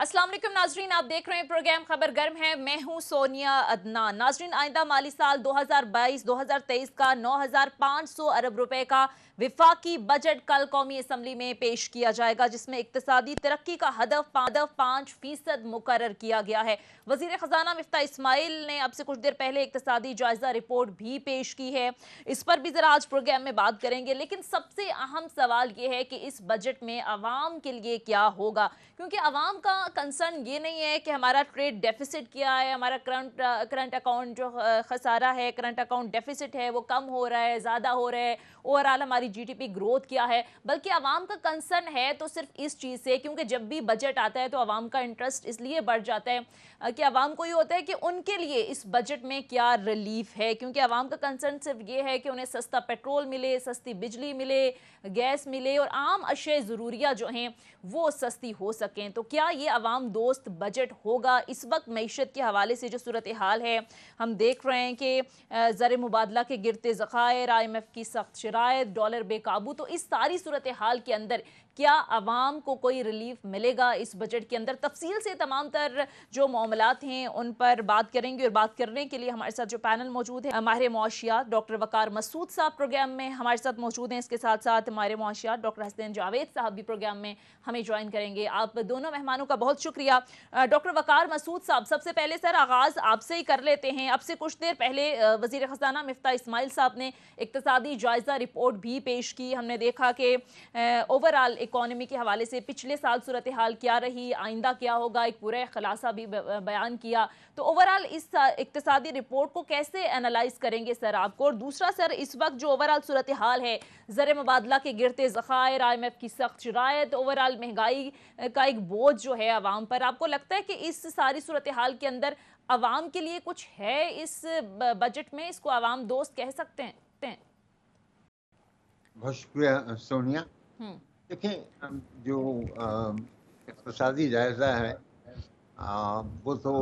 अस्सलाम वालेकुम नाजरीन, आप देख रहे हैं प्रोग्राम खबर गर्म है। मैं हूं सोनिया अदनान। नाजरीन, आइंदा माली साल 2022-2023 का 9,500 अरब रुपए का विफाकी बजट कल कौमी असम्बली में पेश किया जाएगा, जिसमें इक्तिसादी तरक्की का हदफ 5% मुकर्रर किया गया है। वजीर खजाना मिफ्ता इस्माइल ने अब से कुछ देर पहले इक्तिसादी जायजा रिपोर्ट भी पेश की है। इस पर भी जरा आज प्रोग्राम में बात करेंगे, लेकिन सबसे अहम सवाल यह है कि इस बजट में आवाम के लिए क्या होगा, क्योंकि आवाम का कंसर्न ये नहीं है कि हमारा ट्रेड डेफिसिट क्या है, हमारा करंट अकाउंट जो खसारा है, करंट अकाउंट डेफिसिट है वो कम हो रहा है, ज़्यादा हो रहा है, ओवरऑल हमारी जीडीपी ग्रोथ क्या है, बल्कि आवाम का कंसर्न है तो सिर्फ इस चीज़ से, क्योंकि जब भी बजट आता है तो आवाम का इंटरेस्ट इसलिए बढ़ जाता है कि आवाम को ये होता है कि उनके लिए इस बजट में क्या रिलीफ है, क्योंकि आवाम का कंसर्न सिर्फ ये है कि उन्हें सस्ता पेट्रोल मिले, सस्ती बिजली मिले, गैस मिले और आम अशे ज़रूरिया जो हैं वो सस्ती हो सकें। तो क्या ये आवाम दोस्त बजट होगा? इस वक्त मईशत के हवाले से जो सूरत हाल है, हम देख रहे हैं कि ज़र मुबादला के गिरते ज़खायर, IMF की सख्त शराइत, डॉलर बेकाबू, तो इस सारी सूरत हाल के अंदर क्या आवाम को कोई रिलीफ मिलेगा इस बजट के अंदर? तफसील से तमाम तर जो मामलात हैं उन पर बात करेंगे, और बात करने के लिए हमारे साथ जो पैनल मौजूद है, माहिर मुआशियात डॉक्टर वकार मसूद साहब प्रोग्राम में हमारे साथ मौजूद हैं। इसके साथ साथ माहिर मुआशियात डॉक्टर हसन जावेद साहब भी प्रोग्राम में हमें ज्वाइन करेंगे। आप दोनों मेहमानों का बहुत शुक्रिया। डॉक्टर वकार मसूद साहब, सबसे पहले सर आगाज़ आपसे ही कर लेते हैं। अब से कुछ देर पहले वज़ीर ख़ज़ाना मिफ्ता इस्माइल साहब ने इक़्तिसादी जायज़ा रिपोर्ट भी पेश की। हमने देखा कि ओवरऑल इकॉनमी के हवाले से पिछले साल सूरत हाल क्या रही, आइंदा क्या होगा, एक पूरा खुलासा भी बयान किया। तो ओवरऑल इस इक़्तिसादी रिपोर्ट को कैसे एनालाइज करेंगे सर आपको? और दूसरा सर, इस वक्त जो ओवरऑल सूरत हाल है, ज़र मुबादला के गिरते ज़खायर, IMF की सख्त शराइत, ओवरऑल महंगाई का एक बोझ जो है आवाम पर, आपको लगता है कि इस सारी सूरत हाल के अंदर आवाम के लिए कुछ है इस बजट में? इसको आवाम दोस्त कह सकते हैं? बहुत शुक्रिया सोनिया। देखिए, जो इक़्तिसादी जायज़ा है वो तो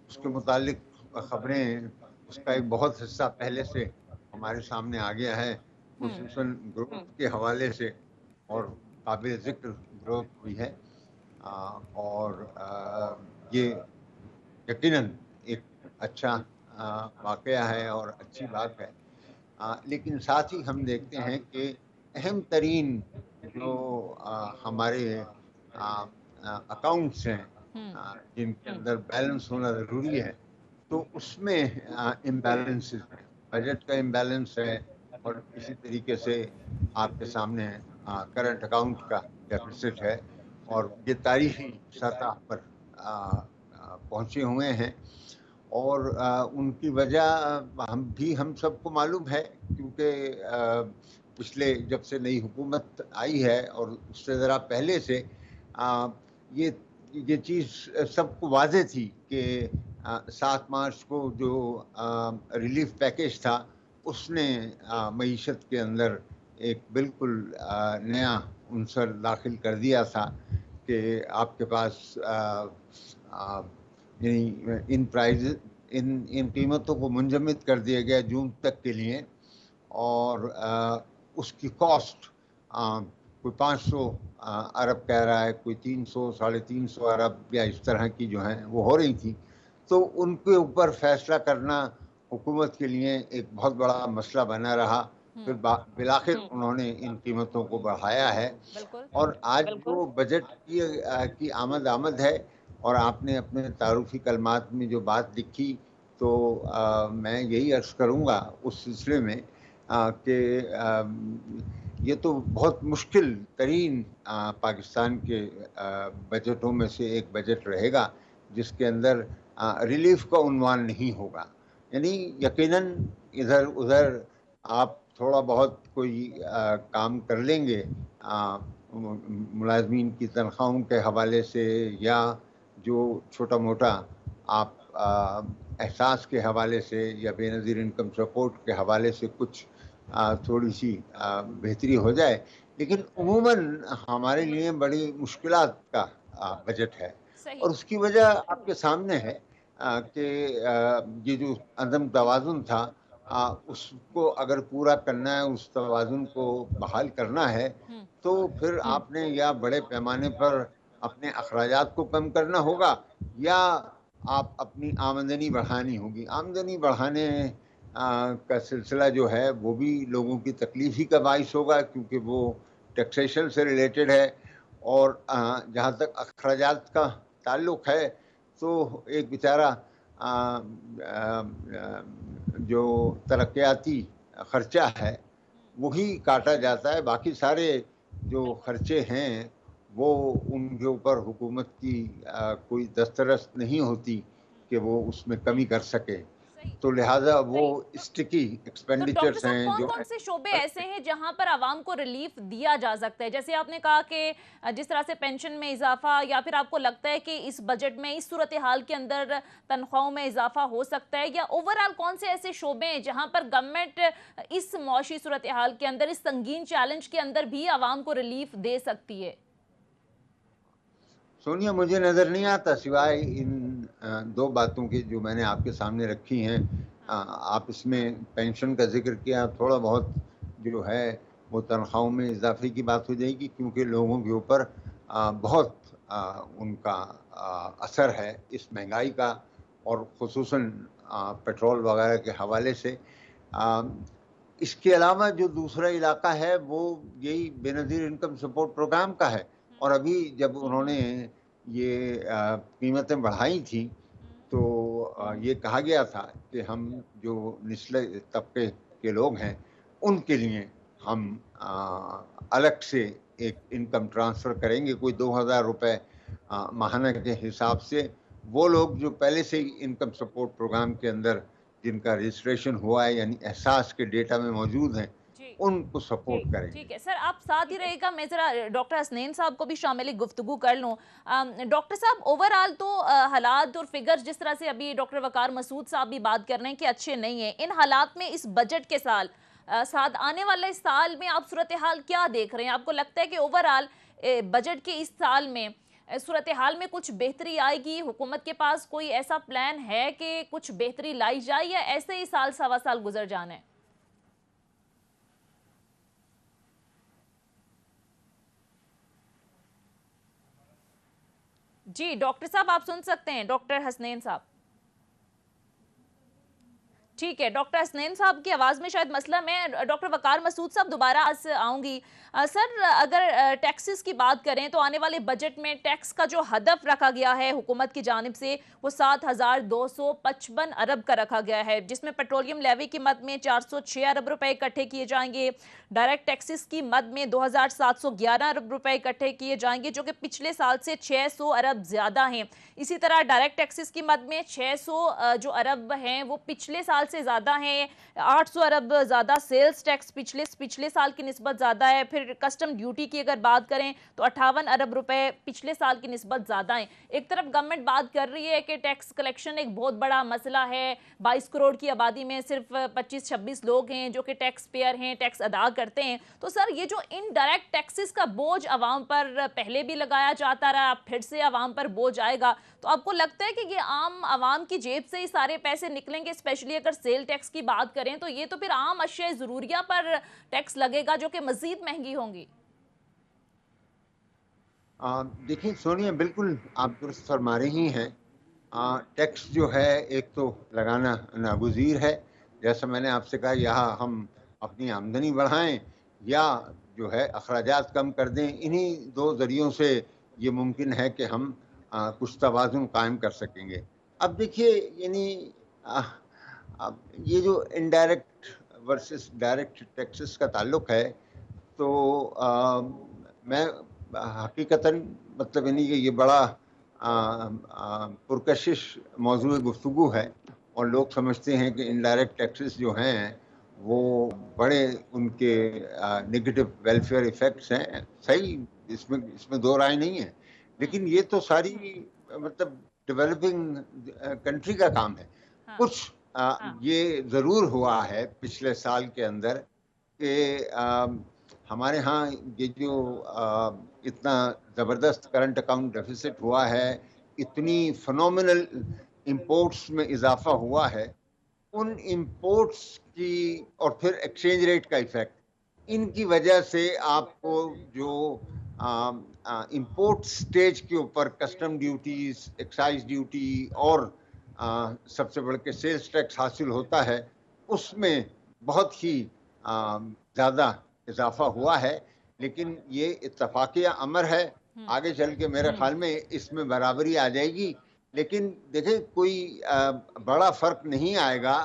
उसके मुतालिक खबरें, उसका एक बहुत हिस्सा पहले से हमारे सामने आ गया है, खुसूसन ग्रोथ के हवाले से, और काबिल ज़िक्र ग्रोथ हुई है। और ये यकीनन एक अच्छा वाक़या है और अच्छी बात है। लेकिन साथ ही हम देखते हैं कि अहम तरीन जो हमारे अकाउंट्स हैं, जिनके अंदर बैलेंस होना ज़रूरी है, तो उसमें इम्बैलेंसेस हैं। बजट का इम्बैलेंस है, और इसी तरीके से आपके सामने करंट अकाउंट का डेफिसिट है, और ये तारीखी सतह पर पहुँचे हुए हैं। और उनकी वजह हम सबको मालूम है, क्योंकि पिछले जब से नई हुकूमत आई है और उससे ज़रा पहले से ये ये चीज़ सबको वाज़ेह थी कि 7 मार्च को जो रिलीफ पैकेज था, उसने मईशत के अंदर एक बिल्कुल नया उन्सर दाखिल कर दिया था कि आपके पास इन कीमतों को मुंजमद कर दिया गया जून तक के लिए, और उसकी कॉस्ट कोई 500 अरब कह रहा है, कोई 300 साढ़े 300 अरब या इस तरह की जो हैं वो हो रही थी। तो उनके ऊपर फैसला करना हुकूमत के लिए एक बहुत बड़ा मसला बना रहा। फिर बिलाखिर उन्होंने इन कीमतों को बढ़ाया है, और आज जो बजट की आमद है, और आपने अपने तारुफी कलमात में जो बात लिखी, तो मैं यही अर्ज़ करूँगा उस सिलसिले में कि ये तो बहुत मुश्किल तरीन पाकिस्तान के बजटों में से एक बजट रहेगा, जिसके अंदर रिलीफ का उन्वान नहीं होगा। यानी यकीनन इधर उधर आप थोड़ा बहुत कोई काम कर लेंगे, मुलाजमीन की तनख्वाहों के हवाले से, या जो छोटा मोटा आप एहसास के हवाले से, या बेनज़ीर इनकम सपोर्ट के हवाले से कुछ थोड़ी सी बेहतरी हो जाए, लेकिन उमूमन हमारे लिए बड़ी मुश्किलात का बजट है। और उसकी वजह आपके सामने है कि ये जो अदम तवाज़ुन था, उसको अगर पूरा करना है, उस तवाज़ुन को बहाल करना है, तो फिर आपने या बड़े पैमाने पर अपने अखराजात को कम करना होगा या आप अपनी आमदनी बढ़ानी होगी। आमदनी बढ़ाने का सिलसिला जो है वो भी लोगों की तकलीफ ही का बाइस होगा, क्योंकि वो टैक्सेशन से रिलेटेड है। और जहाँ तक अखराजात का ताल्लुक है तो एक बेचारा जो तरक्याती खर्चा है वही काटा जाता है, बाकी सारे जो खर्चे हैं वो उनके ऊपर हुकूमत की कोई दस्तरस नहीं होती कि वो उसमें कमी कर सके। तो लिहाजा वो स्टिकी तो डॉक्टर एक्सपेंडिचर्स साहब, हैं कौन जो कौन से शोबे ऐसे हैं जहां पर आवाम को रिलीफ दिया जा सकता है? जैसे आपने कहा कि जिस तरह से पेंशन में इजाफा, या फिर आपको लगता है कि इस बजट में इस सूरत हाल के अंदर तनख्वाहों में इजाफा हो सकता है, या ओवरऑल कौन से ऐसे शोबे हैं जहां पर गवर्नमेंट इस मौशी सूरत हाल के अंदर, इस संगीन चैलेंज के अंदर भी आवाम को रिलीफ दे सकती है? सोनिया, मुझे नज़र नहीं आता सिवाय इन दो बातों की जो मैंने आपके सामने रखी हैं। आप इसमें पेंशन का जिक्र किया, थोड़ा बहुत जो है वो तनख्वाहों में इजाफे की बात हो जाएगी, क्योंकि लोगों के ऊपर बहुत उनका असर है इस महंगाई का, और ख़ुसूसन पेट्रोल वगैरह के हवाले से। इसके अलावा जो दूसरा इलाका है वो यही बेनज़ीर इनकम सपोर्ट प्रोग्राम का है। और अभी जब उन्होंने ये कीमतें बढ़ाई थी तो ये कहा गया था कि हम जो निचले तबके के लोग हैं उनके लिए हम अलग से एक इनकम ट्रांसफ़र करेंगे, कोई 2000 रुपये माहाना के हिसाब से। वो लोग जो पहले से ही इनकम सपोर्ट प्रोग्राम के अंदर जिनका रजिस्ट्रेशन हुआ है, यानी एहसास के डेटा में मौजूद हैं, उनको सपोर्ट करेंगे। ठीक है सर, आप साथ ही रहेगा, मैं जरा डॉक्टर हसनैन साहब को भी शामिल गुफ्तगू कर लूं। डॉक्टर साहब, ओवरऑल तो हालात और फिगर्स जिस तरह से अभी डॉक्टर वकार मसूद साहब भी बात कर रहे हैं कि अच्छे नहीं है, इन हालात में इस बजट के साल साथ आने वाले साल में आप सूरत हाल क्या देख रहे हैं? आपको लगता है कि ओवरऑल बजट के इस साल में सूरत हाल में कुछ बेहतरी आएगी? हुकूमत के पास कोई ऐसा प्लान है कि कुछ बेहतरी लाई जाए, या ऐसे ही साल सवा साल गुजर जाना है? जी डॉक्टर साहब, आप सुन सकते हैं? डॉक्टर हसनैन साहब, ठीक है। डॉक्टर हसनैन साहब की आवाज़ में शायद मसला। मैं डॉक्टर वकार मसूद साहब दोबारा आज आऊँगी। सर, अगर टैक्सेस की बात करें तो आने वाले बजट में टैक्स का जो हदफ रखा गया है हुकूमत की जानिब से वो 7255 अरब का रखा गया है, जिसमें पेट्रोलियम लेवी की मद में 406 अरब रुपए इकट्ठे किए जाएंगे, डायरेक्ट टैक्सेस की मद में 2711 अरब रुपए इकट्ठे किए जाएंगे, जो कि पिछले साल से 600 अरब ज़्यादा हैं। इसी तरह डायरेक्ट टैक्सेस की मद में 600 जो अरब हैं वो पिछले साल से ज़्यादा हैं, 800 अरब ज़्यादा सेल्स टैक्स पिछले साल की निस्बत ज़्यादा है। फिर कस्टम ड्यूटी की अगर बात करें तो 58 अरब रुपए पिछले साल की निस्बत ज़्यादा हैं। एक तरफ गवर्नमेंट बात कर रही है कि टैक्स कलेक्शन एक बहुत बड़ा मसला है, 22 करोड़ की आबादी में सिर्फ 25-26 लोग हैं जो कि टैक्स पेयर हैं, टैक्स अदा करते हैं। तो सर, ये जो इनडायरेक्ट टैक्सेस का बोझ आवाम पर पहले भी लगाया जाता रहा, अब फिर से आवाम पर बोझ आएगा, तो आपको लगता है कि ये आम आवाम की जेब से ही सारे पैसे निकलेंगे? स्पेशली अगर सेल टैक्स की बात करें तो ये तो फिर आम अशिया ज़रूरिया पर टैक्स लगेगा जो कि मजीद महंगी होंगी। देखिए सोनिया, बिल्कुल आप दुरुस्त फरमा रही हैं। टैक्स जो है एक तो लगाना नागुज़ीर है। जैसा मैंने आपसे कहा, यहाँ हम अपनी आमदनी बढ़ाएं या जो है अखराजात कम कर दें, इन्हीं दो ज़रियों से ये मुमकिन है कि हम कुछ तवाज़ुन कायम कर सकेंगे। अब देखिए, यानी अब ये जो इनडायरेक्ट वर्सेस डायरेक्ट टैक्सेस का ताल्लुक है, तो मैं हकीकतन मतलब यानी कि ये बड़ा पुरकशिश मौजूद गुफ्तगू है, और लोग समझते हैं कि इनडायरेक्ट टैक्सेस जो हैं वो बड़े उनके नेगेटिव वेलफेयर इफ़ेक्ट्स हैं। सही, इसमें दो राय नहीं है, लेकिन ये तो सारी मतलब डेवलपिंग कंट्री का काम है। कुछ ये ज़रूर हुआ है पिछले साल के अंदर कि हमारे यहाँ ये जो इतना ज़बरदस्त करंट अकाउंट डेफिसिट हुआ है, इतनी फिनोमिनल इंपोर्ट्स में इजाफा हुआ है, उन इंपोर्ट्स की और फिर एक्सचेंज रेट का इफेक्ट, इनकी वजह से आपको जो इंपोर्ट स्टेज के ऊपर कस्टम ड्यूटीज, एक्साइज ड्यूटी और सबसे बढ़ के सेल्स टैक्स हासिल होता है, उसमें बहुत ही ज़्यादा इजाफा हुआ है। लेकिन ये इत्तफाकिया अमर है, आगे चल के मेरे ख्याल में इसमें बराबरी आ जाएगी। लेकिन देखें, कोई बड़ा फर्क नहीं आएगा।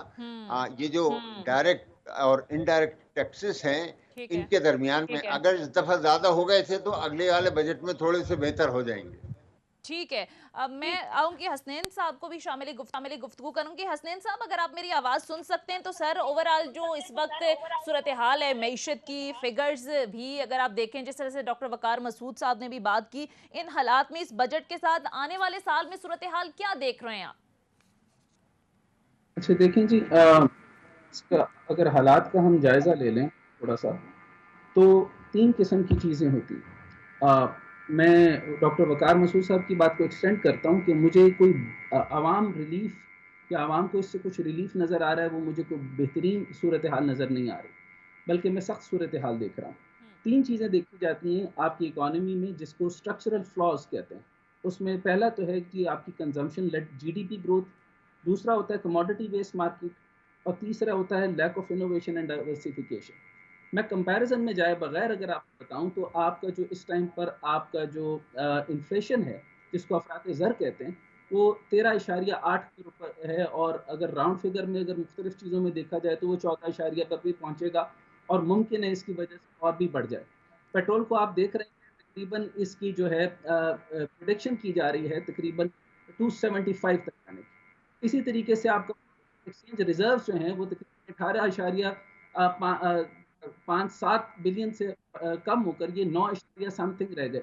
ये जो डायरेक्ट और इनडायरेक्ट टैक्सेस हैं, इनके दरमियान में अगर इस दफा ज्यादा हो गए थे तो अगले वाले बजट में थोड़े से बेहतर हो जाएंगे। ठीक है, अब मैं आऊंगी हसनैन साहब को भी शामिल गुफ्तगू करूंगी। हसनैन साहब, अगर आप मेरी आवाज सुन सकते हैं तो सर, ओवरऑल जो इस वक्त सूरत हाल है मईशत की, फिगर्स भी अगर आप देखें, जिस तरह से डॉक्टर वकार मसूद साहब ने भी बात की, इन हालात में, इस बजट के साथ आने वाले साल में सूरत हाल क्या देख रहे हैं आप? अच्छा देखें जी, इसका अगर हालात का हम जायजा ले लें थोड़ा सा, तो 3 किस्म की चीजें होती हैं। मैं डॉक्टर वकार मसूद साहब की बात को एक्सटेंड करता हूँ कि मुझे कोई आवाम रिलीफ या आवाम को इससे कुछ रिलीफ नज़र आ रहा है, वो मुझे कोई बेहतरीन सूरत हाल नज़र नहीं आ रही, बल्कि मैं सख्त सूरत हाल देख रहा हूँ। 3 चीज़ें देखी जाती हैं आपकी इकोनॉमी में, जिसको स्ट्रक्चरल फ्लॉज कहते हैं। उसमें पहला तो है कि आपकी कंजम्पशन लेड जीडीपी ग्रोथ, दूसरा होता है कमोडिटी बेस्ड मार्केट, और तीसरा होता है lack of innovation and diversification. मैं कंपैरिजन में जाए बगैर अगर आपको बताऊं तो आपका जो इस टाइम पर आपका जो इन्फ्लेशन है, जिसको अफरात ज़र कहते हैं, वो 13.8 है, और अगर राउंड फिगर में अगर मुख्तलिफ चीज़ों में देखा जाए तो वो 14 पर भी पहुंचेगा, और मुमकिन है इसकी वजह से और भी बढ़ जाए। पेट्रोल को आप देख रहे हैं, तकरीबन इसकी जो है प्रोडिक्शन की जा रही है तकरीबन 275 तक जाने की। इसी तरीके से आपका एक्सचेंज रिजर्व जो हैं वो तकरीबन 18.57 बिलियन से कम होकर ये 9 समथिंग रह गए।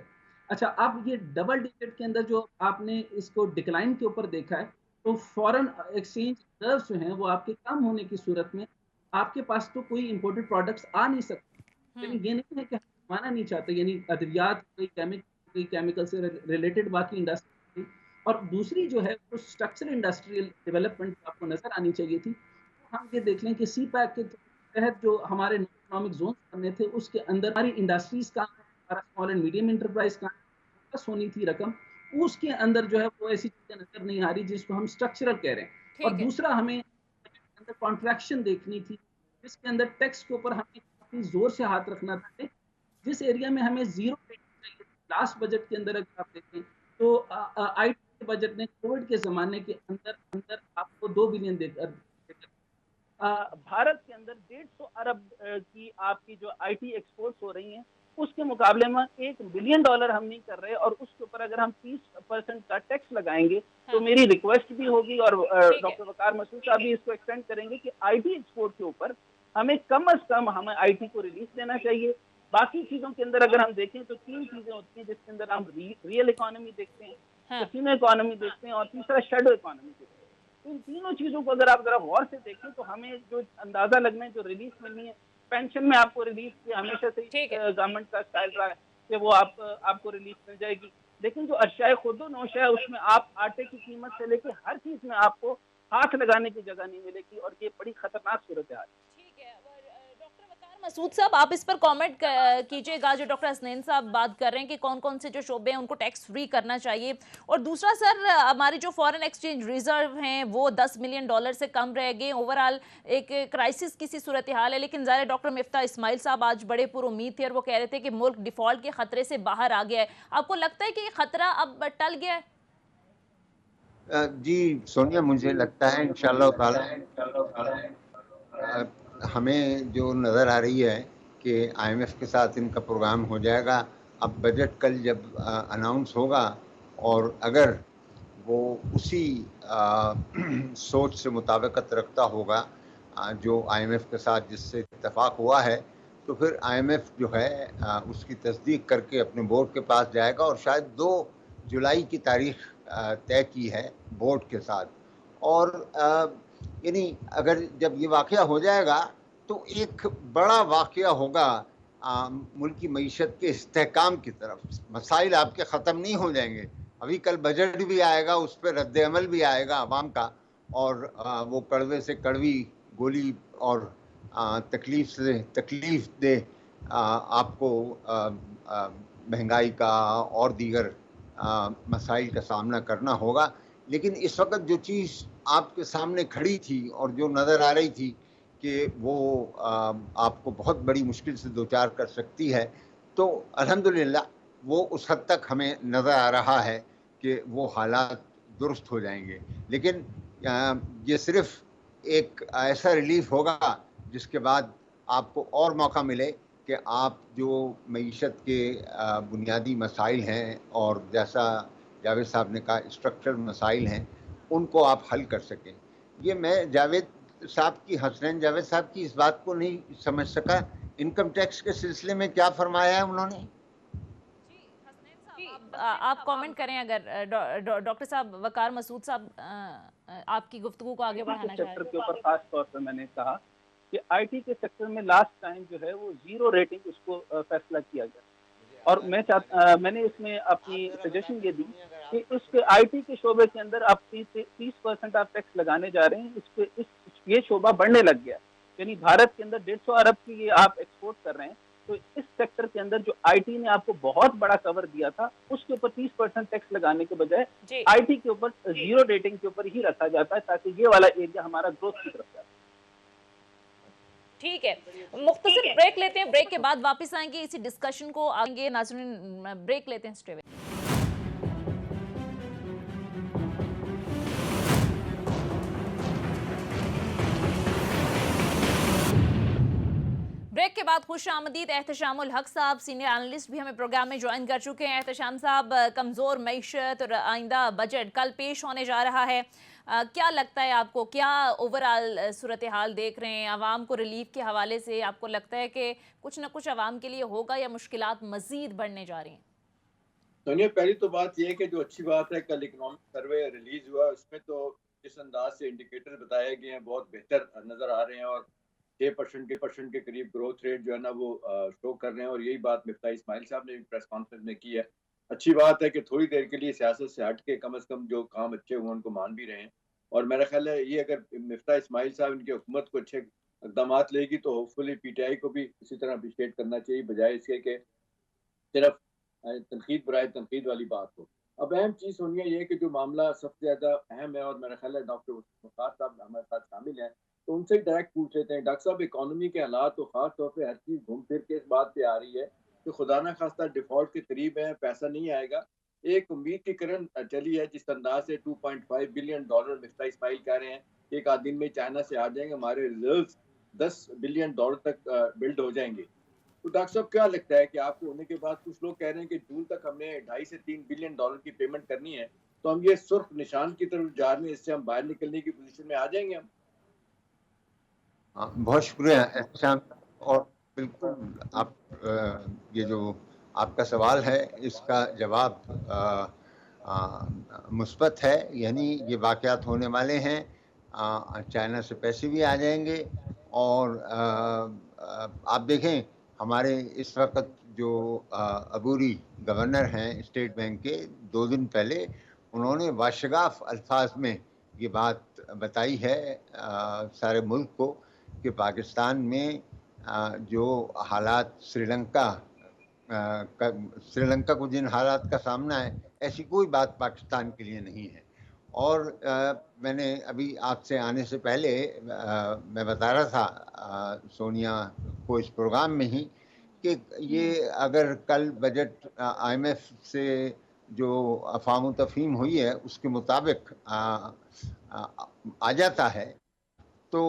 अच्छा, अब ये डबल डिजिट के अंदर जो आपने इसको डिक्लाइन के ऊपर देखा है, तो फॉरेन एक्सचेंज रिजर्व जो हैं वो आपके कम होने की सूरत में आपके पास तो कोई इंपोर्टेड प्रोडक्ट्स आ नहीं सकते। लेकिन ये नहीं है कि हम माना नहीं चाहते, यानी अद्वियात, कोई केमिकल से रिलेटेड बाकी इंडस्ट्री, और दूसरी जो है वो स्ट्रक्चरल इंडस्ट्रियल डेवलपमेंट आपको नजर आनी चाहिए थी। हम ये देख लें कि सी पैक के तहत जो हमारे इकोनॉमिक जोन बनने थे, उसके अंदर हमारी इंडस्ट्रीज का, हमारा स्मॉल एंड मीडियम इंटरप्राइज का फोकस होनी थी रकम, उसके अंदर जो है वो ऐसी चीजें नजर नहीं आ रही जिसको हम स्ट्रक्चरल कह रहे हैं। और दूसरा हमें अंदर कॉन्ट्रैक्शन देखनी थी, जिसके अंदर टैक्स के ऊपर हमें काफी जोर से हाथ रखना था। जिस एरिया में हमें जीरो चाहिए, लास्ट बजट के अंदर अगर आप देखें तो IT बजट ने कोविड के जमाने के अंदर अंदर आपको 2 बिलियन देकर भारत के अंदर 150 अरब की आपकी जो IT एक्सपोर्ट्स हो रही हैं, उसके मुकाबले में $1 बिलियन हम नहीं कर रहे, और उसके ऊपर अगर हम 30% का टैक्स लगाएंगे तो मेरी रिक्वेस्ट भी होगी, और डॉक्टर वकार मसूद साहब भी इसको एक्सटेंड करेंगे कि IT एक्सपोर्ट के ऊपर हमें कम से कम हमें IT को रिलीज देना चाहिए। बाकी चीजों के अंदर अगर हम देखें तो 3 चीजें होती हैं जिसके अंदर हम रियल इकोनॉमी देखते हैं, कैसीनो इकोनॉमी देखते हैं, और तीसरा शैडो इकोनॉमी देखते हैं। इन तीनों चीजों को अगर आप जरा गौर से देखें तो हमें जो अंदाजा लगना है, जो रिलीफ मिलनी है, पेंशन में आपको रिलीफ की हमेशा से गवर्नमेंट का स्टाइल रहा है कि वो आपको रिलीफ मिल जाएगी, लेकिन जो अशियाए खुदो नोश है उसमें आप आटे की कीमत से लेकर हर चीज में आपको हाथ लगाने की जगह नहीं मिलेगी, और ये बड़ी खतरनाक सूरत है। मसूद साहब, आप इस पर कमेंट कीजिएगा। जो डॉक्टर हसनैन साहब बात कर रहे हैं कि कौन कौन से जो शोबे हैं उनको टैक्स फ्री करना चाहिए, और दूसरा सर, हमारी जो फॉरेन एक्सचेंज रिजर्व हैं वो $10 मिलियन से कम रह गए। ओवरऑल एक क्राइसिस की सी सूरत हाल है, लेकिन ज़ाहिर डॉक्टर मिफ्ता इस्माइल साहब आज बड़े पुरुम्मीद थे और वो कह रहे थे कि मुल्क डिफॉल्ट के खतरे से बाहर आ गया है। आपको लगता है कि ये खतरा अब टल गया है? जी सोनिया, मुझे लगता है इंशाअल्लाह ताला हमें जो नज़र आ रही है कि IMF के साथ इनका प्रोग्राम हो जाएगा। अब बजट कल जब अनाउंस होगा, और अगर वो उसी सोच से मुताबिकत रखता होगा जो IMF के साथ जिससे इत्तेफाक हुआ है, तो फिर IMF जो है उसकी तस्दीक करके अपने बोर्ड के पास जाएगा, और शायद 2 जुलाई की तारीख तय की है बोर्ड के साथ। और यानी अगर जब ये वाक़या हो जाएगा तो एक बड़ा वाक़या होगा मुल्क की मईशत के इस्तेहकाम की तरफ। मसाइल आपके ख़त्म नहीं हो जाएंगे। अभी कल बजट भी आएगा, उस पर रद्द अमल भी आएगा आवाम का, और वो कड़वे से कड़वी गोली और तकलीफ़ से तकलीफ़ दे आपको महंगाई का और दीगर मसाइल का सामना करना होगा। लेकिन इस वक्त जो चीज़ आपके सामने खड़ी थी और जो नज़र आ रही थी कि वो आपको बहुत बड़ी मुश्किल से दो चार कर सकती है, तो अल्हम्दुलिल्लाह वो उस हद तक हमें नज़र आ रहा है कि वो हालात दुरुस्त हो जाएंगे। लेकिन ये सिर्फ एक ऐसा रिलीफ होगा जिसके बाद आपको और मौका मिले कि आप जो मईशत के बुनियादी मसाइल हैं और जैसा जावेद साहब ने कहा स्ट्रक्चरल मसाइल हैं, उनको आप हल कर सकें। ये मैं जावेद साहब की, हसनैन जावेद साहब की इस बात को नहीं समझ सका, इनकम टैक्स के सिलसिले में क्या फरमाया है उन्होंने। आप कमेंट करें अगर डॉक्टर साहब वकार मसूद साहब आपकी गुफ्तगू को आगे बढ़ाना चाहें। सेक्टर के ऊपर खास तौर पर मैंने कहा कि आईटी के सेक्टर में लास्ट टाइम जो है वो 0 रेटिंग उसको फैसला किया गया, और मैंने इसमें अपनी सजेशन ये दी कि उसके आईटी के शोबे के अंदर आप 30% आप टैक्स लगाने जा रहे हैं, ये शोबा बढ़ने लग गया, यानी भारत के अंदर 150 अरब की ये आप एक्सपोर्ट कर रहे हैं, तो इस सेक्टर के अंदर जो आईटी ने आपको बहुत बड़ा कवर दिया था उसके ऊपर 30% टैक्स लगाने के बजाय आईटी के ऊपर 0 रेटिंग के ऊपर ही रखा जाता है, ताकि ये वाला एरिया हमारा ग्रोथ की तरफ जाए। ठीक है, मुख्तसर ब्रेक लेते हैं, ब्रेक के बाद वापस आएंगे, इसी डिस्कशन को आगे। नाज़रीन ब्रेक लेते हैं, स्टे। ब्रेक के बाद खुश आमदीद एहतशामुल हक साहब, सीनियर एनालिस्ट भी हमें प्रोग्राम में ज्वाइन कर चुके हैं। एहतशाम साहब, कमज़ोर मईशत और आइंदा बजट कल पेश होने जा रहा है, क्या लगता है आपको, क्या ओवरऑल सूरत हाल देख रहे हैं आवाम को रिलीफ के हवाले से? आपको लगता है कि कुछ ना कुछ आवाम के लिए होगा या मुश्किलात मज़ीद बढ़ने जा रही हैं? सोनिया, पहली तो बात यह है कि जो अच्छी बात है, कल इकोनॉमिक सर्वे रिलीज हुआ, उसमें तो जिस अंदाज से इंडिकेटर बताए गए हैं बहुत बेहतर नज़र आ रहे हैं, और 6% के करीब ग्रोथ रेट जो है ना वो शो कर रहे हैं। और यही बात मिफ्ता इस्माइल साहब ने भी प्रेस कॉन्फ्रेंस में की है। अच्छी बात है कि थोड़ी देर के लिए सियासत से हट के कम से कम जो काम अच्छे हुए उनको मान भी रहे हैं। और मेरा ख्याल है ये अगर मिफ्ता इस्माइल साहब इनकी हुकूमत को अच्छे इकदाम लेगी तो होपफुली पीटीआई को भी इसी तरह अप्रिशिएट करना चाहिए, बजाय इसके कि सिर्फ तनकीद बराए तनकीद वाली बात हो। अब अहम चीज़ सोनिया ये है कि जो मामला सबसे ज़्यादा अहम है, और मेरा ख्याल है डॉक्टर वकार साहब हमारे साथ शामिल हैं, तो उनसे डायरेक्ट पूछ लेते हैं। डॉक्टर साहब, इकोनॉमी के हालात तो खास तौर पे हर चीज़ घूम फिर के इस बात पे आ रही है कि खुदा ना खास्ता डिफॉल्ट के करीब है, पैसा नहीं आएगा। एक उम्मीद की किरण चली है जिस अंदाज से $2.5 बिलियन मिफ्ता इस्माइल कह रहे हैं एक आध दिन में चाइना से आ जाएंगे, हमारे रिजर्व $10 बिलियन तक बिल्ड हो जाएंगे। तो डॉक्टर साहब, क्या लगता है कि आपको होने के बाद कुछ लोग कह रहे हैं कि जून तक हमें $2.5 से $3 बिलियन की पेमेंट करनी है, तो हम ये सुर्ख निशान की तरफ जा रहे हैं, इससे हम बाहर निकलने की पोजीशन में आ जाएंगे हम? बहुत शुक्रिया एहतशाम। और बिल्कुल आप ये जो आपका सवाल है इसका जवाब मुस्बत है, यानी ये वाक़यात होने वाले हैं। चाइना से पैसे भी आ जाएंगे, और आप देखें हमारे इस वक्त जो अबूरी गवर्नर हैं स्टेट बैंक के, 2 दिन पहले उन्होंने वाशगाफ अल्फाज में ये बात बताई है सारे मुल्क को कि पाकिस्तान में जो हालात श्रीलंका को जिन हालात का सामना है, ऐसी कोई बात पाकिस्तान के लिए नहीं है। और मैंने अभी आपसे आने से पहले मैं बता रहा था सोनिया को इस प्रोग्राम में ही कि ये अगर कल बजट IMF से जो अफ़ाम तफ़हीम हुई है उसके मुताबिक आ जाता है, तो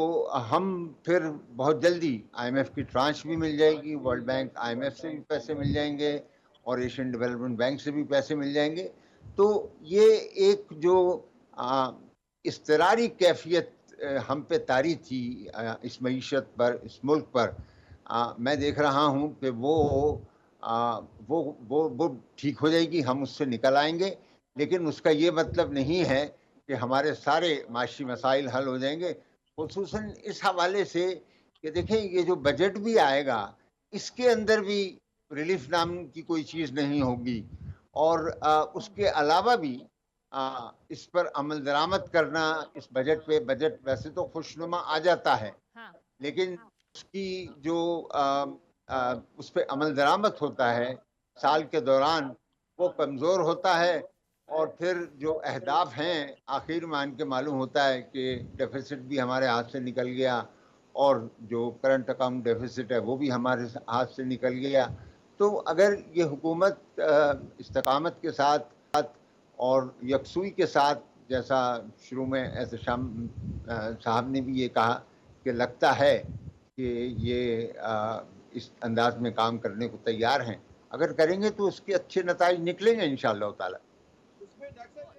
हम फिर बहुत जल्दी IMF की ट्रांच भी मिल जाएगी, वर्ल्ड बैंक IMF से भी पैसे मिल जाएंगे और एशियन डेवलपमेंट बैंक से भी पैसे मिल जाएंगे। तो ये एक जो इस्तरारी कैफियत हम पे तारी थी इस मईशत पर, इस मुल्क पर, मैं देख रहा हूँ कि वो ठीक हो जाएगी, हम उससे निकल आएंगे। लेकिन उसका ये मतलब नहीं है कि हमारे सारे माशी मसाइल हल हो जाएंगे, खुसूसन इस हवाले से कि देखें ये जो बजट भी आएगा इसके अंदर भी रिलीफ नाम की कोई चीज़ नहीं होगी, और उसके अलावा भी इस पर अमल दरामद करना, इस बजट पे, बजट वैसे तो खुशनुमा आ जाता है, लेकिन उसकी जो उस पर अमल दरामद होता है साल के दौरान वो कमज़ोर होता है और फिर जो अहदाफ हैं आखिर में आन के मालूम होता है कि डेफिसिट भी हमारे हाथ से निकल गया और जो करंट अकाउंट डेफिसिट है वो भी हमारे हाथ से निकल गया। तो अगर ये हुकूमत इस्तकामत के साथ और यकसुई के साथ, जैसा शुरू में एहतशाम साहब ने भी ये कहा कि लगता है कि ये इस अंदाज में काम करने को तैयार हैं, अगर करेंगे तो उसके अच्छे नताइज निकलेंगे इंशाअल्लाह ताला।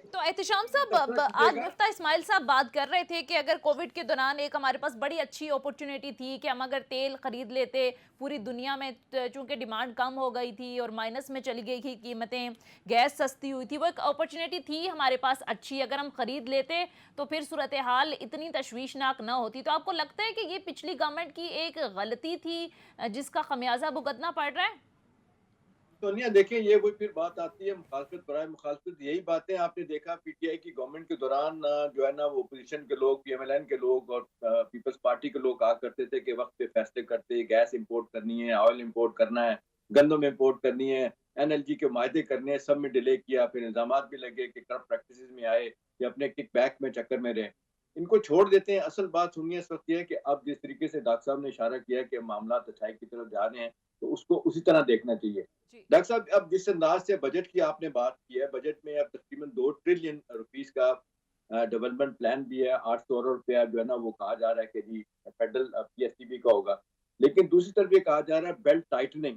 तो एहतशाम साहब, आज मुफ्ता इस्माइल साहब बात कर रहे थे कि अगर कोविड के दौरान एक हमारे पास बड़ी अच्छी अपॉर्चुनिटी थी कि हम अगर तेल खरीद लेते, पूरी दुनिया में चूंकि डिमांड कम हो गई थी और माइनस में चली गई थी कीमतें, गैस सस्ती हुई थी, वो एक अपॉर्चुनिटी थी हमारे पास अच्छी, अगर हम खरीद लेते तो फिर सूरत हाल इतनी तशवीशनाक ना होती। तो आपको लगता है कि ये पिछली गवर्नमेंट की एक गलती थी जिसका खमियाजा भुगतना पड़ रहा है? सोनिया देखें, ये वही फिर बात आती है मुखालफत बराए मुखालफत। यही बातें आपने देखा पीटीआई की गवर्नमेंट के दौरान जो है ना, वो अपोजिशन के लोग, पीएमएलएन के लोग और पीपल्स पार्टी के लोग कहा करते थे कि वक्त पे फैसले करते, गैस इंपोर्ट करनी है, ऑयल इंपोर्ट करना है, गंदम इंपोर्ट करनी है, एनएलजी के माहदे करने हैं, सब में डिले किया। फिर इल्जाम भी लगे कि करप्ट प्रैक्टिस में आए या अपने किक बैक में चक्कर में रहे। इनको छोड़ देते हैं। असल बात सुनिए इस वक्त ये है कि अब जिस तरीके से डॉक्टर साहब ने इशारा किया कि मामला अच्छाई की तरफ जा रहे हैं, तो उसको उसी तरह देखना चाहिए। डॉक्टर साहब, अब जिस अंदाज से बजट की आपने बात की है, बजट में अब तकरीबन 2 ट्रिलियन रुपीस का डेवलपमेंट प्लान भी है। 800 अरब रुपया जो है ना, वो कहा जा रहा है कि जी फेडरल पीएसटीबी का होगा। लेकिन दूसरी तरफ ये कहा जा रहा है बेल्ट टाइटनिंग,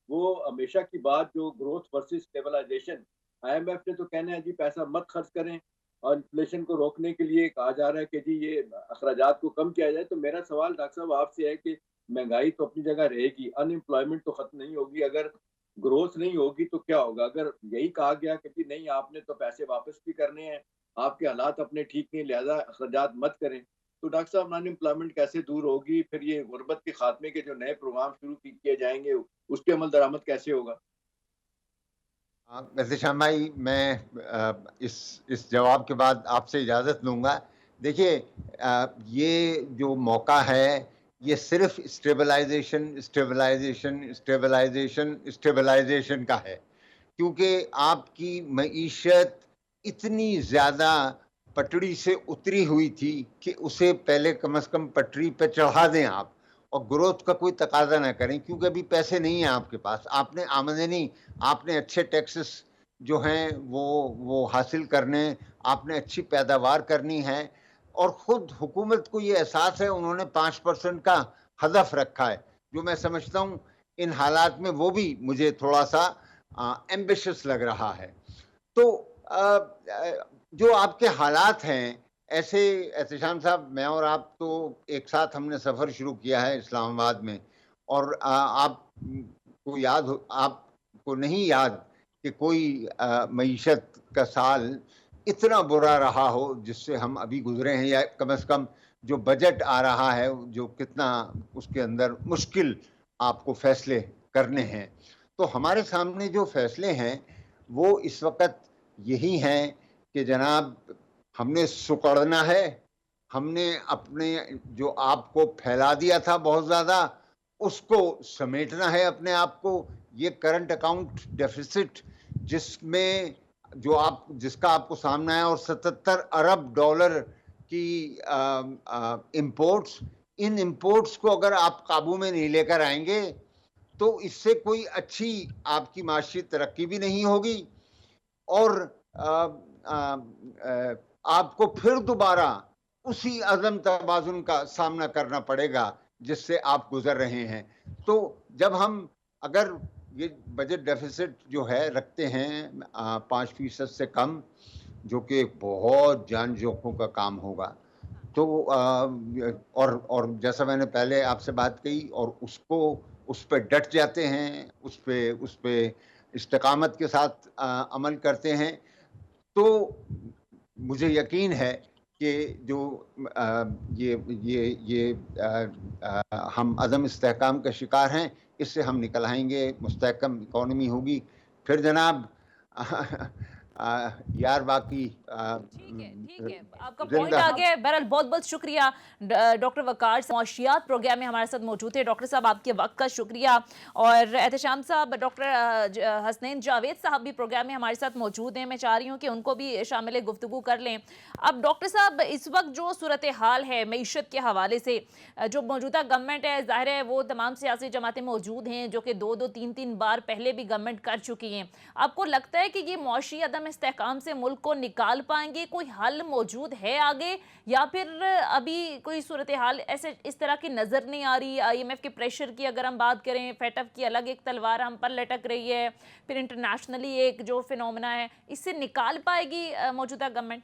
वो हमेशा की बात जो ग्रोथ वर्सेस स्टेबलाइजेशन, आईएमएफ ने तो कहना है जी पैसा मत खर्च करें और इन्फ्लेशन को रोकने के लिए कहा जा रहा है कि जी ये अखराजात को कम किया जाए। तो मेरा सवाल डॉक्टर साहब आपसे है कि महंगाई तो अपनी जगह रहेगी, अनएम्प्लॉयमेंट तो खत्म नहीं होगी, अगर ग्रोथ नहीं होगी तो क्या होगा? अगर यही कहा गया कि जी नहीं आपने तो पैसे वापस भी करने हैं, आपके हालात अपने ठीक नहीं, लिहाजा अखराजात मत करें, तो डॉक्टर साहब अनएम्प्लॉयमेंट कैसे दूर होगी? फिर ये गुर्बत के खात्मे के जो नए प्रोग्राम शुरू किए जाएंगे उसके अमल दरामद कैसे होगा? एहतशाम भाई, मैं इस जवाब के बाद आपसे इजाज़त लूँगा। देखिए, ये जो मौका है ये सिर्फ स्टेबलाइजेशन का है, क्योंकि आपकी मईशत इतनी ज़्यादा पटड़ी से उतरी हुई थी कि उसे पहले कम से कम पटरी पे चढ़ा दें आप, और ग्रोथ का कोई तकाजा ना करें, क्योंकि अभी पैसे नहीं हैं आपके पास। आपने आमदनी, आपने अच्छे टैक्सेस जो हैं वो हासिल करने, आपने अच्छी पैदावार करनी है, और ख़ुद हुकूमत को ये एहसास है। उन्होंने 5% का हदफ रखा है, जो मैं समझता हूँ इन हालात में वो भी मुझे थोड़ा सा एम्बिशियस लग रहा है। तो जो आपके हालात हैं, ऐसे एहतशाम साहब, मैं और आप तो एक साथ हमने सफ़र शुरू किया है इस्लामाबाद में, और आपको नहीं याद कि कोई मईशत का साल इतना बुरा रहा हो जिससे हम अभी गुजरे हैं, या कम से कम जो बजट आ रहा है जो कितना उसके अंदर मुश्किल आपको फैसले करने हैं। तो हमारे सामने जो फैसले हैं वो इस वक्त यही हैं कि जनाब, हमने सुकड़ना है, हमने अपने जो आपको फैला दिया था बहुत ज़्यादा, उसको समेटना है अपने आप को। ये करंट अकाउंट डेफिसिट जिसमें जिसका आपको सामना है, और 77 अरब डॉलर की इंपोर्ट्स, इन इंपोर्ट्स को अगर आप काबू में नहीं लेकर आएंगे तो इससे कोई अच्छी आपकी माशी तरक्की भी नहीं होगी, और आपको फिर दोबारा उसी अदम तवाज़ुन का सामना करना पड़ेगा जिससे आप गुजर रहे हैं। तो जब हम अगर ये बजट डेफिसिट जो है रखते हैं 5% से कम, जो कि बहुत जान जोखों का काम होगा, तो और जैसा मैंने पहले आपसे बात कही, और उस पर डट जाते हैं, उस पे इस्तिकामत के साथ अमल करते हैं, तो मुझे यकीन है कि जो हम अदम इस्तेहकाम का शिकार हैं, इससे हम निकल आएंगे, मुस्तहकम इकॉनमी होगी। फिर जनाब यार बाकी ठीक है, आपका पॉइंट जिंदा। आ गया। बहरहाल बहुत बहुत शुक्रिया डॉक्टर वकार मौशियात प्रोग्राम में हमारे साथ मौजूद थे। डॉक्टर साहब आपके वक्त का शुक्रिया। और एहतशाम साहब, डॉक्टर हसनैन जावेद साहब भी प्रोग्राम में हमारे साथ मौजूद हैं। मैं चाह रही हूँ कि उनको भी शामिल गुफ्तगू कर लें। अब डॉक्टर साहब, इस वक्त जो सूरत हाल है मईशत के हवाले से, जो मौजूदा गवर्नमेंट है, ज़ाहिर है वो तमाम सियासी जमातें मौजूद हैं जो कि 2-2, 3-3 बार पहले भी गवर्नमेंट कर चुकी हैं। आपको लगता है कि ये मौशी अदम इस्तेहकाम से मुल्क को निकाल पाएंगे? कोई हल मौजूद है आगे, या फिर अभी कोई सूरत हाल ऐसे इस तरह की नज़र नहीं आ रही? IMF के प्रेशर की अगर हम बात करें, फेटअप की अलग एक तलवार हम पर लटक रही है, फिर इंटरनेशनली एक जो फिनोमेना है, इससे निकाल पाएगी मौजूदा गवर्नमेंट?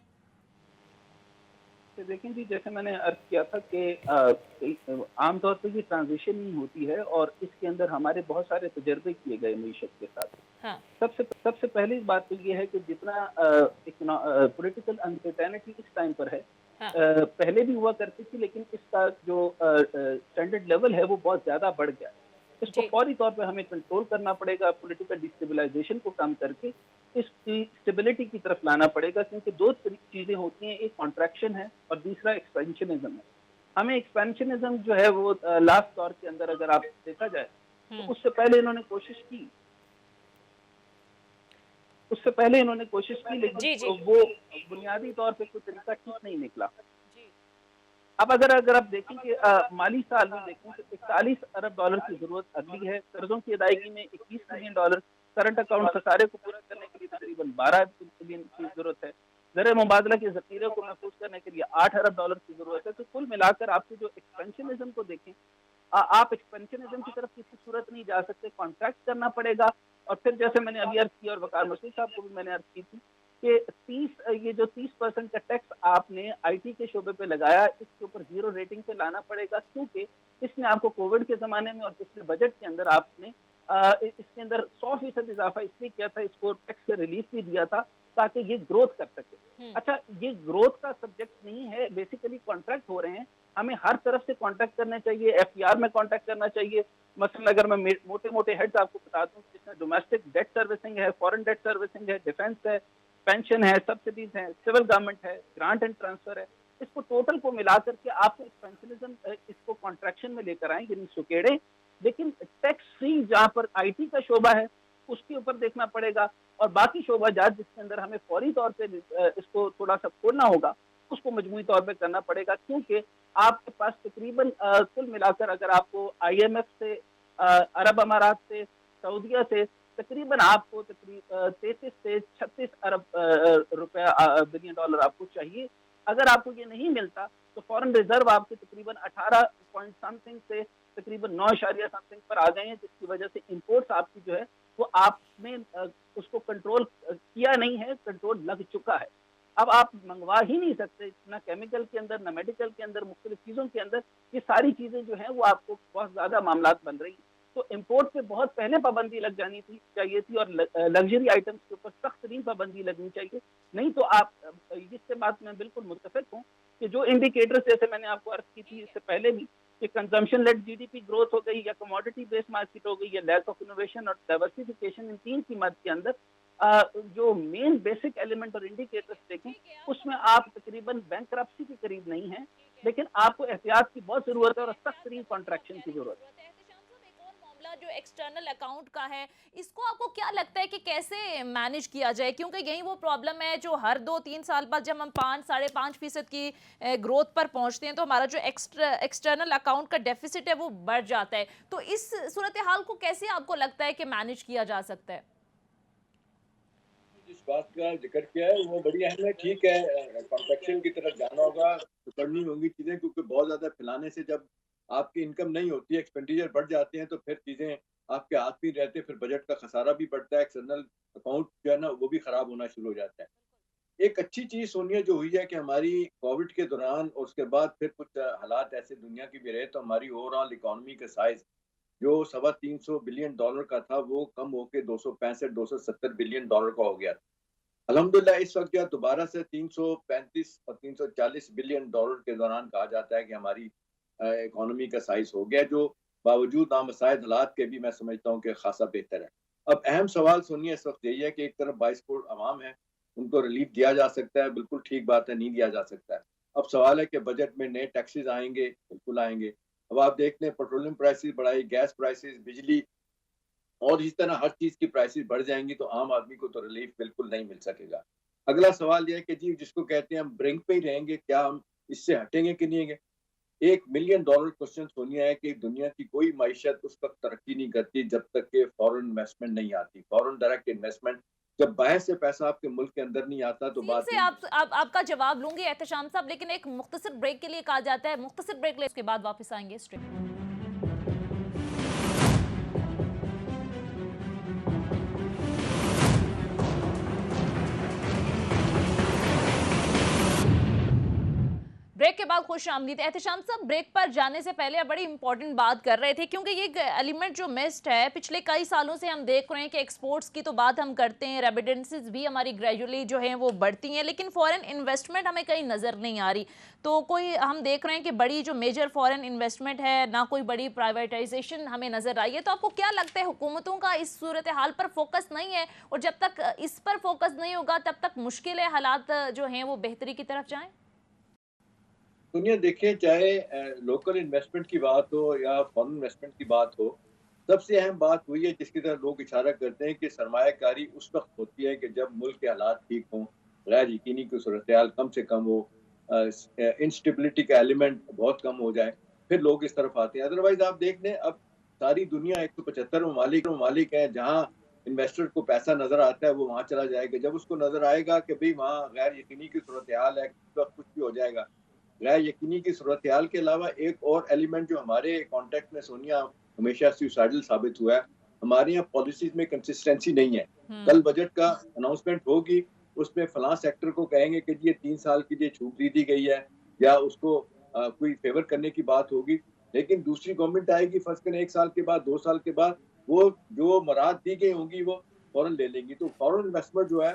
देखें जी, जैसे मैंने अर्ज किया था कि आमतौर पर ये ट्रांजिशन नहीं होती है और इसके अंदर हमारे बहुत सारे तजर्बे किए गए मीशत के साथ। हाँ। सबसे पहली बात तो ये है कि जितना पॉलिटिकल अनसर्टेनिटी इस टाइम पर है, हाँ। पहले भी हुआ करती थी, लेकिन इसका जो स्टैंडर्ड लेवल है वो बहुत ज्यादा बढ़ गया है। इसको फौरी तौर पर हमें कंट्रोल करना पड़ेगा, पॉलिटिकल डिस्टेबलाइजेशन को कम करके इसकी स्टेबिलिटी की तरफ लाना पड़ेगा, क्योंकि दो चीजें होती हैं, एक कॉन्ट्रैक्शन है और दूसरा एक्सपेंशनिज्म है। हमें एक्सपेंशनिज्म जो है वो लास्ट दौर के अंदर अगर आप देखा जाए तो उससे पहले इन्होंने कोशिश की, लेकिन वो बुनियादी तौर पे कोई तरीका ठीक नहीं निकला। अब अगर आप देखें कि माली साल में देखें तो 41 अरब डॉलर की जरूरत अगली है, कर्जों की अदायगी में 21 बिलियन डॉलर, करंट अकाउंट खसारे को पूरा करने के लिए तकरीबन 12 बिलियन की जरूरत है, ज़र मुबादला के जखीरे को महफूज करने के लिए 8 अरब डॉलर की जरूरत है। तो कुल मिलाकर आपके जो एक्सपेंशनिज्म को देखें, आप एक्सपेंशनिज्म की तरफ किसी सूरत नहीं जा सकते, कॉन्ट्रैक्ट करना पड़ेगा। और फिर जैसे मैंने अभी अर्ज की और वकार मसूद साहब को भी मैंने अर्ज की थी कि ये जो 30% का टैक्स आपने IT के शोबे पे लगाया, इसके ऊपर 0 रेटिंग पे लाना पड़ेगा, क्योंकि इसने आपको कोविड के जमाने में और पिछले बजट के अंदर आपने इसके अंदर 100% इजाफा इसलिए किया था, इसको टैक्स से रिलीफ भी दिया था ताकि ये ग्रोथ कर सके। अच्छा, ये ग्रोथ का सब्जेक्ट नहीं है, बेसिकली कॉन्ट्रैक्ट हो रहे हैं, हमें हर तरफ से कॉन्ट्रैक्ट करना चाहिए, FTR में कॉन्ट्रैक्ट करना चाहिए। मसलन अगर मैं मोटे मोटे हेड्स आपको बता दूं, जिसमें डोमेस्टिक डेट सर्विसिंग है, फॉरेन डेट सर्विसिंग है, डिफेंस है, पेंशन है, सब्सिडीज है, सिविल गवर्नमेंट है, ग्रांट एंड ट्रांसफर है, इसको टोटल को मिला करके आपको एक्सपेंशनिज्म इसको कॉन्ट्रैक्शन में लेकर आए, यानी सुकेड़े, लेकिन टैक्स फ्री जहां पर IT का शोबा है उसके ऊपर देखना पड़ेगा, और बाकी शोबा जात जिसके अंदर हमें फौरी तौर पे इसको थोड़ा सा खोलना होगा उसको मजमूई तौर पे करना पड़ेगा, क्योंकि आपके पास तकरीबन कुल मिलाकर अगर आपको IMF से, अरब अमारात से, सऊदीया से तकरीबन आपको 33 से 36 अरब बिलियन डॉलर आपको चाहिए। अगर आपको ये नहीं मिलता तो फॉरेन रिजर्व आपके तकरीबन 18 पॉइंट समथिंग से तकरीबन 9 इशारिया समथिंग पर आ गए हैं, जिसकी वजह से इंपोर्ट्स आपकी जो है वो आपने उसको कंट्रोल किया नहीं है, कंट्रोल लग चुका है। अब आप मंगवा ही नहीं सकते, ना केमिकल के अंदर, ना मेडिकल के अंदर, मुख्तलिफ चीज़ों के अंदर ये सारी चीज़ें जो हैं वो आपको बहुत ज़्यादा मामलात बन रही हैं। तो इम्पोर्ट पे बहुत पहले पाबंदी लग जानी चाहिए थी, और लग्जरी आइटम्स के ऊपर सख्त तरीन पाबंदी लगनी चाहिए। नहीं तो आप, इससे बात मैं बिल्कुल मुत्तफिक हूँ कि जो इंडिकेटर्स जैसे मैंने आपको अर्ज की थी इससे पहले भी कि कंजम्पशन लेड GDP ग्रोथ हो गई, या कमोडिटी बेस्ड मार्केट हो गई, या लैक ऑफ इनोवेशन और डाइवर्सिफिकेशन, इन तीन की मद के अंदर जो मेन बेसिक एलिमेंट और इंडिकेटर्स देखें उसमें आप तकरीबन बैंकरप्सी के करीब नहीं है, लेकिन आपको एहतियात की बहुत जरूरत है और सख्त तरीन कॉन्ट्रैक्शन की जरूरत है। जो एक्सटर्नल अकाउंट का है, इसको आपको क्या लगता है कि कैसे मैनेज किया जाए? क्योंकि यही वो प्रॉब्लम है जो हर 2-3 साल बाद जब हम 5-5.5% की ग्रोथ पर पहुंचते हैं तो हमारा जो एक्सटर्नल अकाउंट का डेफिसिट है वो बढ़ जाता है। तो इस सूरत हाल को कैसे आपको लगता है कि मैनेज किया जा सकता है? जिस बात का जिक्र किया है वो बड़ी अहम है, ठीक है, कॉन्ट्रैक्शन की तरफ जाना होगा, पकड़नी होंगी चीज़ें, क्योंकि बहुत ज़्यादा फैलाने से जब आपकी इनकम नहीं होती है, एक्सपेंडिचर बढ़ जाते हैं, तो फिर चीज़ें आपके हाथ में रहते हैं, फिर बजट का खसारा भी बढ़ता है, एक्सटर्नल अकाउंट जो है ना वो भी ख़राब होना शुरू हो जाता है। एक अच्छी चीज़ सोनिया जो हुई है कि हमारी कोविड के दौरान और उसके बाद फिर कुछ हालात ऐसे दुनिया की भी रहे, तो हमारी ओवरऑल इकोनॉमी का साइज़ जो 325 बिलियन डॉलर का था वो कम होकर 265-270 बिलियन डॉलर का हो गया। अल्हम्दुलिल्लाह इस वक्त जो दोबारा से 335 और 340 बिलियन डॉलर के दौरान कहा जाता है कि हमारी इकोनॉमी का साइज हो गया, जो बावजूद नामसाइद हालात के भी मैं समझता हूँ कि खासा बेहतर है। अब अहम सवाल सुनिए इस वक्त यही है कि एक तरफ 22 करोड़ आवाम है उनको रिलीफ दिया जा सकता है, बिल्कुल ठीक बात है, नहीं दिया जा सकता है। अब सवाल है कि बजट में नए टैक्सेस आएंगे, बिल्कुल आएंगे। अब आप देख लें, पेट्रोलियम प्राइसेस बढ़ाई, गैस प्राइसेस, बिजली और इस तरह हर चीज की प्राइसेस बढ़ जाएंगी तो आम आदमी को तो रिलीफ बिल्कुल नहीं मिल सकेगा। अगला सवाल यह है कि जी जिसको कहते हैं हम ब्रिंक पे ही रहेंगे, क्या हम इससे हटेंगे कि नहीं? $1 मिलियन क्वेश्चन सोनिया है कि दुनिया की कोई माइशत उस वक्त तरक्की नहीं करती जब तक के फॉरेन इन्वेस्टमेंट नहीं आती। फॉरेन डायरेक्ट इन्वेस्टमेंट, जब बाहर से पैसा आपके मुल्क के अंदर नहीं आता तो तफसील बात से आपका जवाब लूंगी एहतशाम साहब, लेकिन एक मुख्तसर ब्रेक के लिए कहा जाता है, मुख्तसर ब्रेक ले, उसके बाद वापस आएंगे स्ट्रेट। ब्रेक के बाद खुश आमदीद। एहतशाम साहब, ब्रेक पर जाने से पहले आप बड़ी इंपॉर्टेंट बात कर रहे थे, क्योंकि ये एलिमेंट जो मिस्ड है, पिछले कई सालों से हम देख रहे हैं कि एक्सपोर्ट्स की तो बात हम करते हैं, रेमिटेंसेस भी हमारी ग्रेजुअली जो हैं वो बढ़ती हैं, लेकिन फॉरेन इन्वेस्टमेंट हमें कहीं नज़र नहीं आ रही। तो कोई हम देख रहे हैं कि बड़ी जो मेजर फॉरेन इन्वेस्टमेंट है, ना कोई बड़ी प्राइवेटाइजेशन हमें नज़र आई है। तो आपको क्या लगता है, हुकूमतों का इस सूरत हाल पर फोकस नहीं है, और जब तक इस पर फोकस नहीं होगा तब तक मुश्किल है हालात जो हैं वो बेहतरी की तरफ जाएँ? दुनिया देखिए, चाहे लोकल इन्वेस्टमेंट की बात हो या फॉरेन इन्वेस्टमेंट की बात हो, सबसे अहम बात वही है जिसकी तरफ लोग इशारा करते हैं कि सरमायाकारी उस वक्त होती है कि जब मुल्क के हालात ठीक हों, गैर यकीनी की सूरत हाल कम से कम हो, इंस्टेबिलिटी का एलिमेंट बहुत कम हो जाए, फिर लोग इस तरफ आते हैं। अदरवाइज आप देख लें, अब सारी दुनिया 175 ममालिक है, जहाँ इन्वेस्टर को पैसा नजर आता है वो वहाँ चला जाएगा। जब उसको नजर आएगा कि भाई वहाँ गैर यकीनी की सूरत हाल है, कुछ भी हो जाएगा। गैर यकीनी की सूरत हाल के अलावा एक और एलिमेंट जो हमारे कॉन्टेक्ट में सोनिया हमेशा सुसाइडल साबित हुआ है, हमारे यहाँ पॉलिसीज में कंसिस्टेंसी नहीं है। कल बजट का अनाउंसमेंट होगी, उसमें फलां सेक्टर को कहेंगे कि ये 3 साल की ये छूट दी गई है, या उसको कोई फेवर करने की बात होगी, लेकिन दूसरी गवर्नमेंट आएगी, फर्स्ट करें 1 साल के बाद, 2 साल के बाद, वो जो मुराद दी गई होंगी वो फौरन ले लेंगी। तो फॉरेन इन्वेस्टमेंट जो है,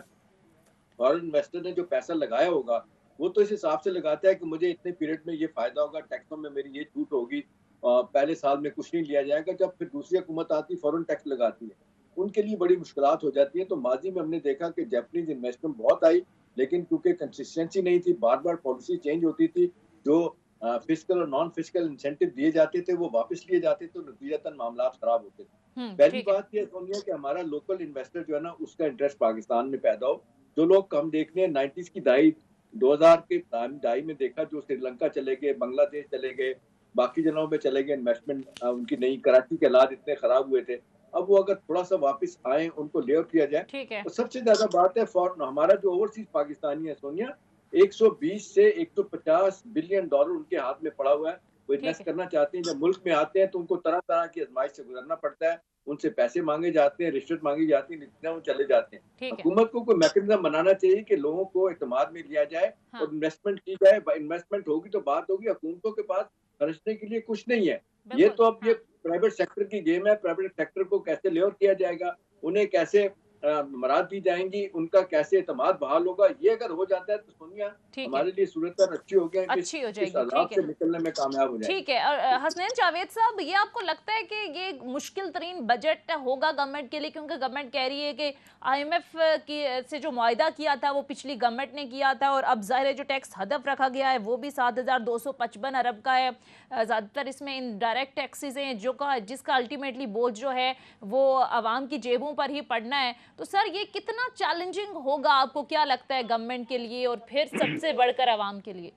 फॉरेन इन्वेस्टर ने जो पैसा लगाया होगा वो तो इस हिसाब से लगाता है कि मुझे इतने पीरियड में ये फायदा होगा, टैक्सों में मेरी ये छूट होगी, पहले साल में कुछ नहीं लिया जाएगा। जब फिर दूसरी हुकूमत आती फौरन टैक्स लगाती है, उनके लिए बड़ी मुश्किलात हो जाती है। तो माजी में हमने देखा कि जापानीज इन्वेस्टमेंट बहुत आई, लेकिन क्योंकि कंसिस्टेंसी नहीं थी, बार बार पॉलिसी चेंज होती थी, जो फिजिकल और नॉन फिजिकल इंसेंटिव दिए जाते थे वो वापस लिए जाते थे, तो नतीजतन मामला खराब होते थे। पहली बात यह सोनिया कि हमारा लोकल इन्वेस्टर जो है ना, उसका इंटरेस्ट पाकिस्तान में पैदा हो। जो लोग कम देख रहे हैं 90s की दहाई, 2000 के दहाई में देखा, जो श्रीलंका चले गए, बांग्लादेश चले गए, बाकी जगहों पे चले गए, इन्वेस्टमेंट उनकी नहीं, कराची के हालात इतने खराब हुए थे, अब वो अगर थोड़ा सा वापस आए, उनको ले आउट किया जाए, तो सबसे ज्यादा बात है फॉरेन, हमारा जो ओवरसीज पाकिस्तानी है सोनिया, 120 से 150 बिलियन डॉलर उनके हाथ में पड़ा हुआ है। वो इन्वेस्ट करना चाहते हैं, जब मुल्क में आते हैं तो उनको तरह तरह की आजमाइश से गुजरना पड़ता है, उनसे पैसे मांगे जाते हैं, रिश्वत मांगी जाती है, वो चले जाते हैं। हुकूमत को कोई मैकेनिज्म बनाना चाहिए कि लोगों को एतमाद में लिया जाए और इन्वेस्टमेंट की जाए। इन्वेस्टमेंट होगी तो बात होगी। हुकूमतों के पास खर्चने के लिए कुछ नहीं है। ये तो अब ये प्राइवेट सेक्टर की गेम है। प्राइवेट सेक्टर को कैसे ले आउट किया जाएगा, उन्हें कैसे मराद दी जाएंगी, उनका कैसे एतमाद बहाल होगा, ये अगर हो जाता है तो सोनिया हमारे लिए सूरत अच्छी हो जाएगी, से निकलने में कामयाब हो जाएगी। ठीक है। और हसनैन जावेद साहब, ये आपको लगता है कि ये मुश्किल तरीन बजट होगा गवर्नमेंट के लिए, क्योंकि गवर्नमेंट कह रही है कि IMF की से जो मुआहदा किया था वो पिछली गवर्नमेंट ने किया था, और अब ज़ाहिर है जो टैक्स हदफ रखा गया है वो भी 7,255 अरब का है। ज़्यादातर इसमें इनडायरेक्ट टैक्सेस हैं, जिसका अल्टीमेटली बोझ जो है वो आवाम की जेबों पर ही पड़ना है। तो सर, ये कितना चैलेंजिंग होगा, आपको क्या लगता है, गवर्नमेंट के लिए और फिर सबसे बढ़कर आवाम के लिए?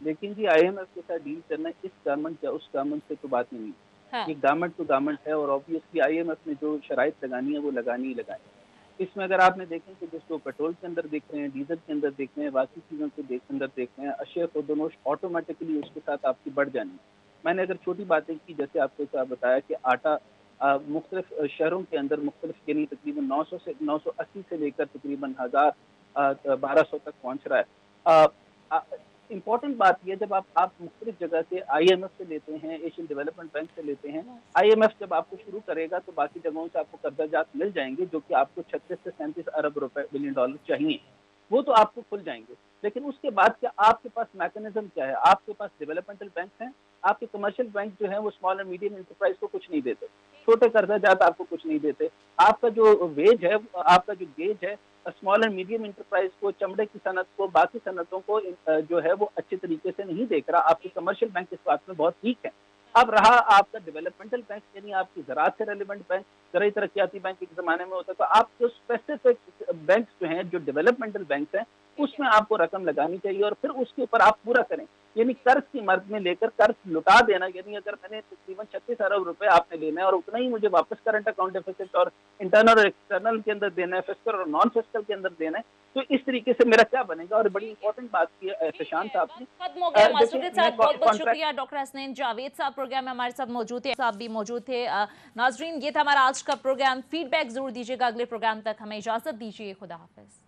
लेकिन जी IMF के साथ डील करना इस गवर्नमेंट या उस गवर्नमेंट से तो बात नहीं। ये गवर्नमेंट तो गवर्नमेंट है, और ऑब्वियसली IMF ने जो शराइत लगानी है वो लगानी ही लगानी है। इसमें अगर आपने देखें कि जिसको पेट्रोल के अंदर देख रहे हैं, डीजल के अंदर देख रहे हैं, बाकी चीज़ों के अंदर देख रहे हैं, अशिया को दोनों ऑटोमेटिकली उसके साथ आपकी बढ़ जानी। मैंने अगर छोटी बातें की, जैसे आपको बताया कि आटा मुख्तलिफ शहरों के अंदर मुख्तलिफ यानी तकरीबन 900 से 980 से लेकर तकरीबन 1200 तक पहुँच रहा है। इम्पोर्टेंट बात यह, जब आप मुख्तलिफ जगह से IMF से लेते हैं, एशियन डेवलपमेंट बैंक से लेते हैं, IMF जब आपको शुरू करेगा तो बाकी जगहों से आपको कर्जाजात मिल जाएंगे, जो कि आपको 36 से 37 अरब बिलियन डॉलर चाहिए, वो तो आपको खुल जाएंगे। लेकिन उसके बाद क्या आपके पास मैकेनिज्म क्या है? आपके पास डेवलपमेंटल बैंक हैं, आपके कमर्शियल बैंक जो है वो स्मॉल एंड मीडियम एंटरप्राइज को कुछ नहीं देते, छोटे कर्जाजात आपको कुछ नहीं देते। आपका जो वेज है, आपका जो गेज है स्मॉल एंड मीडियम इंटरप्राइज को, चमड़े की सनत को, बाकी सनतों को जो है वो अच्छे तरीके से नहीं देख रहा। आपके कमर्शियल बैंक इस बात में बहुत वीक है। अब रहा आपका डेवलपमेंटल बैंक, यानी आपकी ज़राअत से रेलिवेंट बैंक, ज़राई तरक्याती बैंक एक ज़माने में होता, तो आप जो स्पेसिफिक बैंक जो हैं, जो डेवलपमेंटल बैंक हैं, उसमें आपको रकम लगानी चाहिए और फिर उसके ऊपर आप पूरा करें। यानी कर्ज की मर्ज में लेकर कर्ज लुटा देना, यानी अगर मैंने तकरीबन 36 अरब रुपए आपने लेना है और उतना ही मुझे वापस करंट अकाउंट डेफिसिट और इंटरनल और एक्सटर्नल के अंदर देना है, फिस्कल और नॉन फिस्कल के अंदर देना है, तो इस तरीके से मेरा क्या बनेगा। और बड़ी इंपॉर्टेंट बात की है शशांत साहब ने, खत्म हो गया मासरूफ साहब, बहुत बहुत शुक्रिया। डॉक्टर हसनैन जावेद साहब प्रोग्राम में हमारे साथ मौजूद थे, साहब भी मौजूद थे। नाजरीन, ये था हमारा आज का प्रोग्राम। फीडबैक जरूर दीजिएगा। अगले प्रोग्राम तक हमें इजाजत दीजिए। खुदा हाफिज।